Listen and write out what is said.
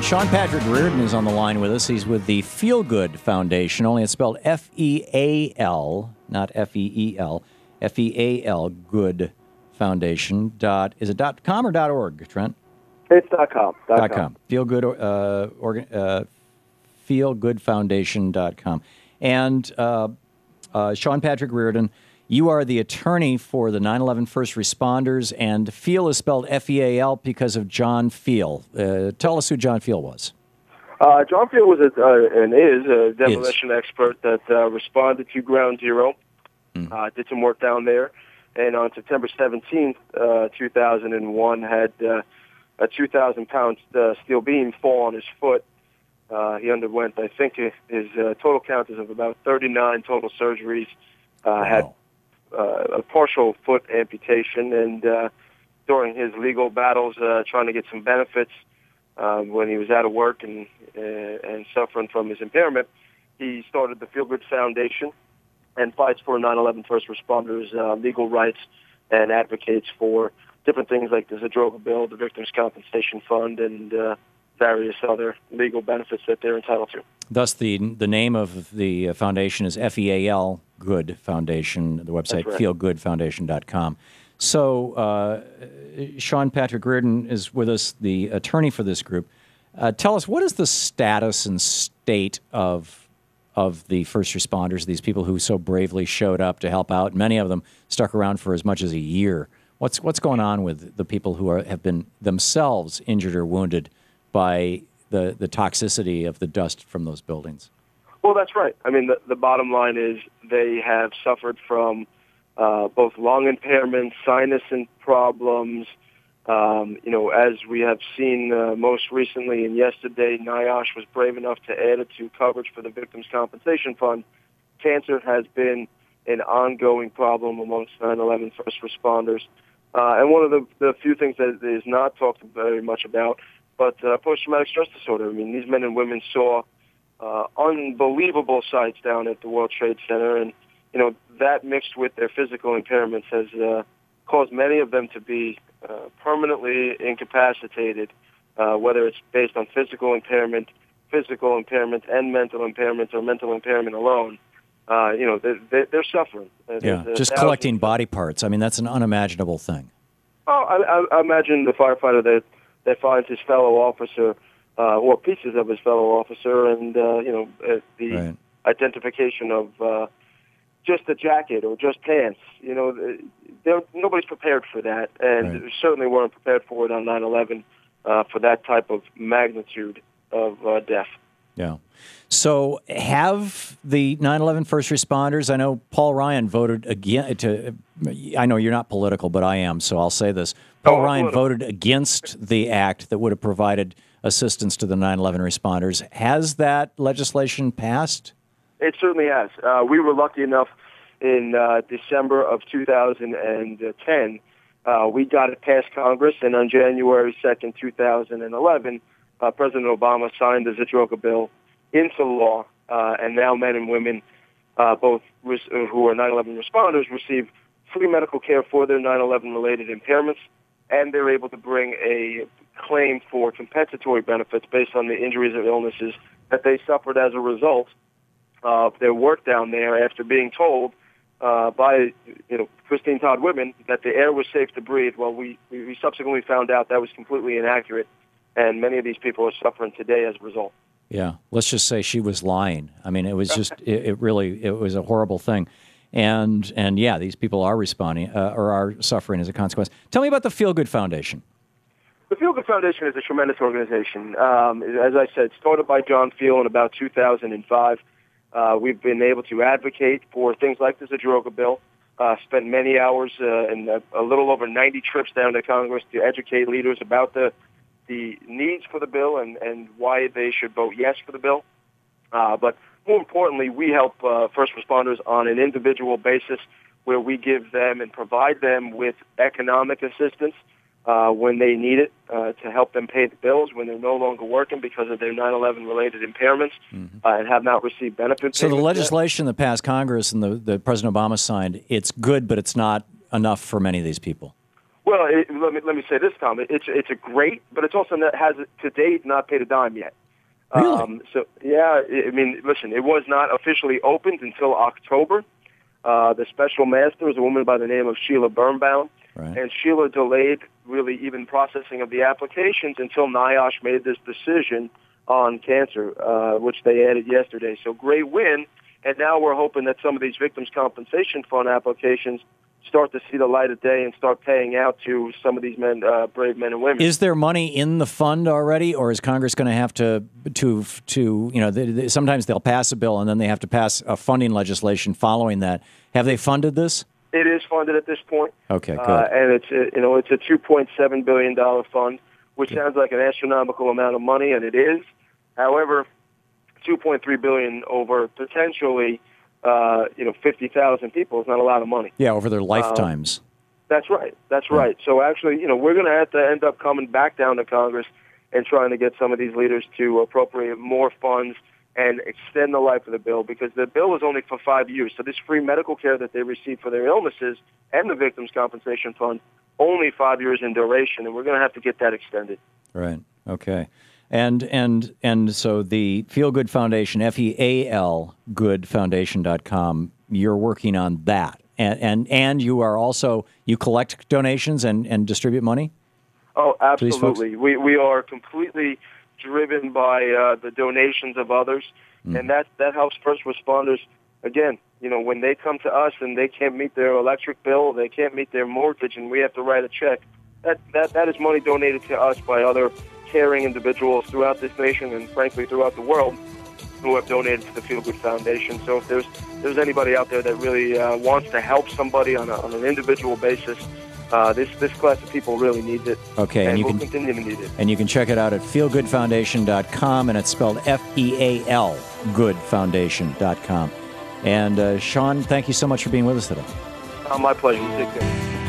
Sean Patrick Riordan is on the line with us. He's with the Feel Good Foundation, only it's spelled F-E-A-L, not F-E-E-L, F-E-A-L, Good Foundation. Is it .com or .org, Trent? It's .com. .com. Feel Good, feelgoodfoundation.com. And Sean Patrick Riordan, you are the attorney for the 9/11 first responders, and Feel is spelled F-E-A-L because of John Feel. Tell us who John Feel was. John Feel was and is a demolition expert that responded to Ground Zero, did some work down there, and on September 17th, 2001, had a 2,000-pound steel beam fall on his foot. He underwent, I think, his total count is of about 39 total surgeries, had a partial foot amputation, and during his legal battles trying to get some benefits when he was out of work and suffering from his impairment, he started the Feel Good Foundation and fights for 9/11 first responders' legal rights and advocates for different things like the Zadroga Bill, the Victims' Compensation Fund, and various other legal benefits that they're entitled to. Thus, the name of the foundation is F-E-A-L, Good Foundation, the website feelgoodfoundation.com. So Sean Patrick Riordan is with us, the attorney for this group. Tell us, what is the status and state of the first responders, these people who so bravely showed up to help out? Many of them stuck around for as much as a year. What's going on with the people who have been themselves injured or wounded by the toxicity of the dust from those buildings? Well, that's right. I mean, the bottom line is they have suffered from both lung impairment, sinus problems. As we have seen most recently and yesterday, NIOSH was brave enough to add it to coverage for the Victims' Compensation Fund. Cancer has been an ongoing problem amongst 9/11 first responders. And one of the few things that is not talked very much about, but post-traumatic stress disorder. I mean, these men and women saw unbelievable sights down at the World Trade Center, and that mixed with their physical impairments has caused many of them to be permanently incapacitated, whether it's based on physical impairment, and mental impairment, or mental impairment alone. They're suffering. Just collecting body parts. I mean, that's an unimaginable thing. Oh, I imagine the firefighter that finds his fellow officer or pieces of his fellow officer, and the identification of just a jacket or just pants. Nobody's prepared for that, and certainly weren't prepared for it on 9/11 for that type of magnitude of death. Yeah. So have the 9/11 first responders, I know Paul Ryan voted again I know you're not political, but I am, so I'll say this. Paul Ryan voted against the act that would have provided assistance to the 9/11 responders. Has that legislation passed? It certainly has. We were lucky enough in December of 2010, we got it past Congress, and on January 2nd, 2011, President Obama signed the Zadroga Bill into law, and now men and women, both who are 9/11 responders, receive free medical care for their 9/11-related impairments, and they're able to bring a claim for compensatory benefits based on the injuries or illnesses that they suffered as a result of their work down there after being told by Christine Todd Whitman that the air was safe to breathe. Well, we subsequently found out that was completely inaccurate, and many of these people are suffering today as a result. Yeah, let's just say she was lying. I mean, it was just it was a horrible thing, and yeah, these people are responding or are suffering as a consequence. Tell me about the Feel Good Foundation. The Feel Good Foundation is a tremendous organization. As I said, started by John Feel in about 2005. We've been able to advocate for things like the Zadroga Bill, spent many hours and a little over 90 trips down to Congress to educate leaders about the needs for the bill and why they should vote yes for the bill. But more importantly, we help first responders on an individual basis where we give them and provide them with economic assistance when they need it to help them pay the bills when they're no longer working because of their 9/11-related impairments and have not received benefits. So the legislation that passed Congress and the President Obama signed, it's good, but it's not enough for many of these people. Well, let me say this, Tom. It's a great, but it's also has to date not paid a dime yet. Really? So yeah, I mean, listen, it was not officially opened until October. The special master is a woman by the name of Sheila Birnbaum, right. And Sheila delayed really even processing of the applications until NIOSH made this decision on cancer, which they added yesterday. So great win, and now we're hoping that some of these Victims' Compensation Fund applications start to see the light of day and start paying out to some of these men, brave men and women. Is there money in the fund already, or is Congress going to have to sometimes they'll pass a bill and then they have to pass a funding legislation following that. Have they funded this? It is funded at this point. Okay, good. And it's a $2.7 billion fund, which sounds like an astronomical amount of money, and it is. However, $2.3 billion over potentially 50,000 people is not a lot of money. Yeah, over their lifetimes. That's right. That's right. So actually, we're going to have to end up coming back down to Congress and trying to get some of these leaders to appropriate more funds and extend the life of the bill, because the bill is only for 5 years. So this free medical care that they receive for their illnesses and the Victims' Compensation Fund, only 5 years in duration, and we're going to have to get that extended. Right. Okay. And so the Feel Good Foundation, FEAL goodfoundation.com, you're working on that. And you are also, you collect donations and distribute money? Oh, absolutely. We are completely driven by the donations of others, and that helps first responders. Again, when they come to us and they can't meet their electric bill, they can't meet their mortgage, and we have to write a check, that is money donated to us by other caring individuals throughout this nation and, frankly, throughout the world who have donated to the Feel Good Foundation. So if there's anybody out there that really wants to help somebody on an individual basis, this class of people really needs it. Okay, and you can continue to need it. And you can check it out at feelgoodfoundation.com, and it's spelled FEAL goodfoundation.com. And Sean, thank you so much for being with us today. My pleasure. Take care.